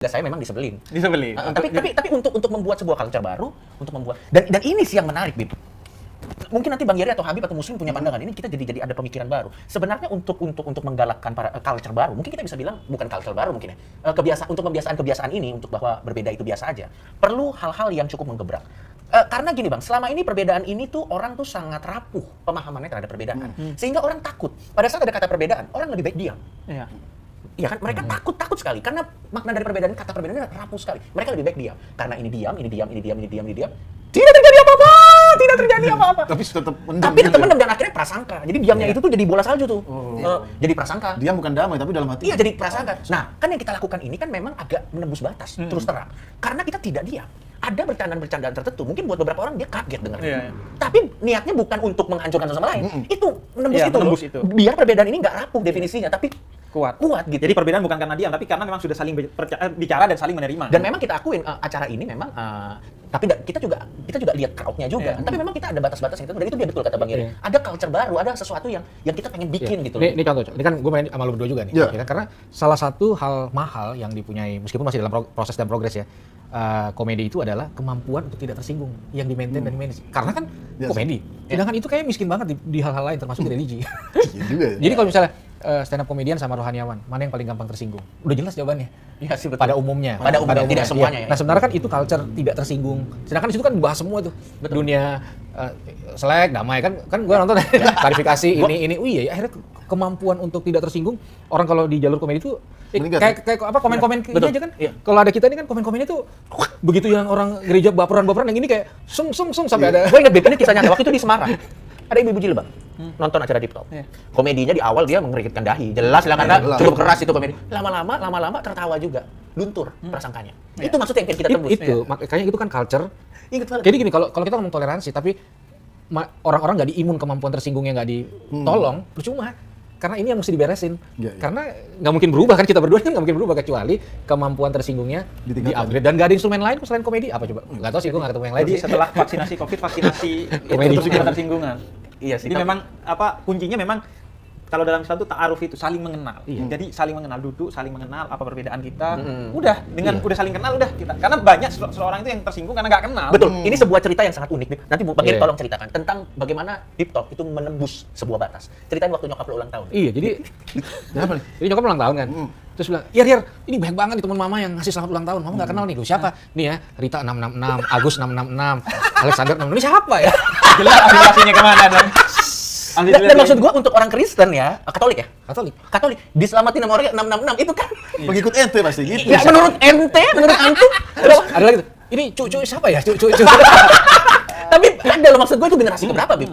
Saya memang disebelin. Tapi untuk membuat sebuah culture baru, untuk membuat dan ini sih yang menarik, Bib. Mungkin nanti Bang Yeri atau Habib atau Muslim punya pandangan ini, kita jadi ada pemikiran baru. Sebenarnya untuk menggalakkan para culture baru, mungkin kita bisa bilang bukan culture baru mungkin ya. Kebiasaan ini untuk bahwa berbeda itu biasa aja. Perlu hal-hal yang cukup menggebrak. Karena gini Bang, selama ini perbedaan ini tuh orang tuh sangat rapuh pemahamannya terhadap perbedaan. Sehingga orang takut. Pada saat ada kata perbedaan, orang lebih baik diam. Iya. Iya kan, mereka takut sekali karena makna dari perbedaan, kata perbedaannya rapuh sekali. Mereka lebih baik diam. Karena ini diam. Tidak terjadi apa-apa. Tapi tetap mendem dan akhirnya prasangka. Jadi diamnya itu tuh jadi bola salju tuh. Jadi prasangka. Diam bukan damai tapi dalam hati. Iya, jadi prasangka. Nah, kan yang kita lakukan ini kan memang agak menembus batas, terus terang. Karena kita tidak diam. Ada bercandaan-bercandaan tertentu, mungkin buat beberapa orang dia kaget dengarnya. Tapi niatnya bukan untuk menghancurkan sesama lain. Itu menembus itu. Biar perbedaan ini nggak rapuh definisinya, tapi kuat gitu. Jadi perbedaan bukan karena diam, tapi karena memang sudah saling bicara dan saling menerima. Dan memang kita akuin acara ini memang tapi kita juga lihat crowd-nya juga. Tapi memang kita ada batas-batasnya itu. Dan itu dia betul kata Bang Yeri. Ada culture baru, ada sesuatu yang kita pengen bikin gitu. Ini contoh. Ini kan gue main sama lu berdua juga nih. Ya kan? Karena salah satu hal mahal yang dipunyai, meskipun masih dalam proses dan progres ya, komedi itu adalah kemampuan untuk tidak tersinggung yang di-maintain dan di-manage. Karena kan komedi. Sedangkan itu kayak miskin banget di hal-hal lain termasuk di religi. Iya juga. Jadi kalau misalnya stand up komedian sama rohaniawan, mana yang paling gampang tersinggung? Udah jelas jawabannya. Iya sih, betul. Pada umumnya, tidak semuanya. Nah, sebenarnya kan itu culture tidak tersinggung. Sedangkan itu kan dibahas semua tuh. Dunia selek, damai kan gue nonton klarifikasi ini. Iya, akhirnya kemampuan untuk tidak tersinggung. Orang kalau di jalur komedi itu kayak apa komen-komen ini aja kan. Kalau ada kita ini kan komen-komennya tuh begitu yang orang gereja baperan yang ini kayak sung sampai ada. Gue ingat Bib, ini kisah nyata waktu itu di Semarang. Ada ibu-ibu jilbab nonton acara Deep Talk. Komedinya di awal dia mengerikitkan dahi. Jelas lah karena cukup keras itu komedi. Lama-lama tertawa juga. Luntur prasangkanya. Itu maksudnya yang kita tembus. Itu makanya itu kan culture. Jadi gini, kalau kita ngomong toleransi tapi orang-orang nggak diimun kemampuan tersinggungnya nggak ditolong, percuma. Karena ini yang mesti diberesin. Karena nggak mungkin berubah kan, kita berdua kan nggak mungkin berubah kecuali kemampuan tersinggungnya di-upgrade. Dan nggak ada instrumen lain selain komedi. Apa coba? Nggak tahu sih, gue nggak ketemu yang lain. Jadi setelah vaksinasi COVID, vaksinasi komedi ketersinggungan. Iya sih. Jadi memang kuncinya memang kalau dalam Islam itu ta'aruf itu saling mengenal. Jadi saling mengenal, duduk, saling mengenal apa perbedaan kita. Udah udah saling kenal udah kita. Karena banyak seorang itu yang tersinggung karena nggak kenal. Betul. Ini sebuah cerita yang sangat unik nih. Nanti Bang Yeri tolong ceritakan tentang bagaimana Deep Talk itu menembus sebuah batas. Ceritain waktu nyokap lo ulang tahun. Iya, jadi nyokap ulang tahun kan. Terus bilang, "Yar, ini banyak banget nih teman mama yang ngasih selamat ulang tahun. Mama nggak kenal nih. Lu siapa? Nih ya, Rita 666, Agus 666, Alexander 666. Ini siapa ya?" Jelas afiliasinya kemana dong? Dan maksud gua untuk orang Kristen ya, Katolik ya? Katolik. Diselamatin sama orangnya 666 itu kan. Pengikut ente pasti gitu. Ya menurut ente, menurut antum. Ada lagi tuh. Ini cucu siapa ya? Cucu. Tapi ada loh, maksud gua itu generasi keberapa, Bib?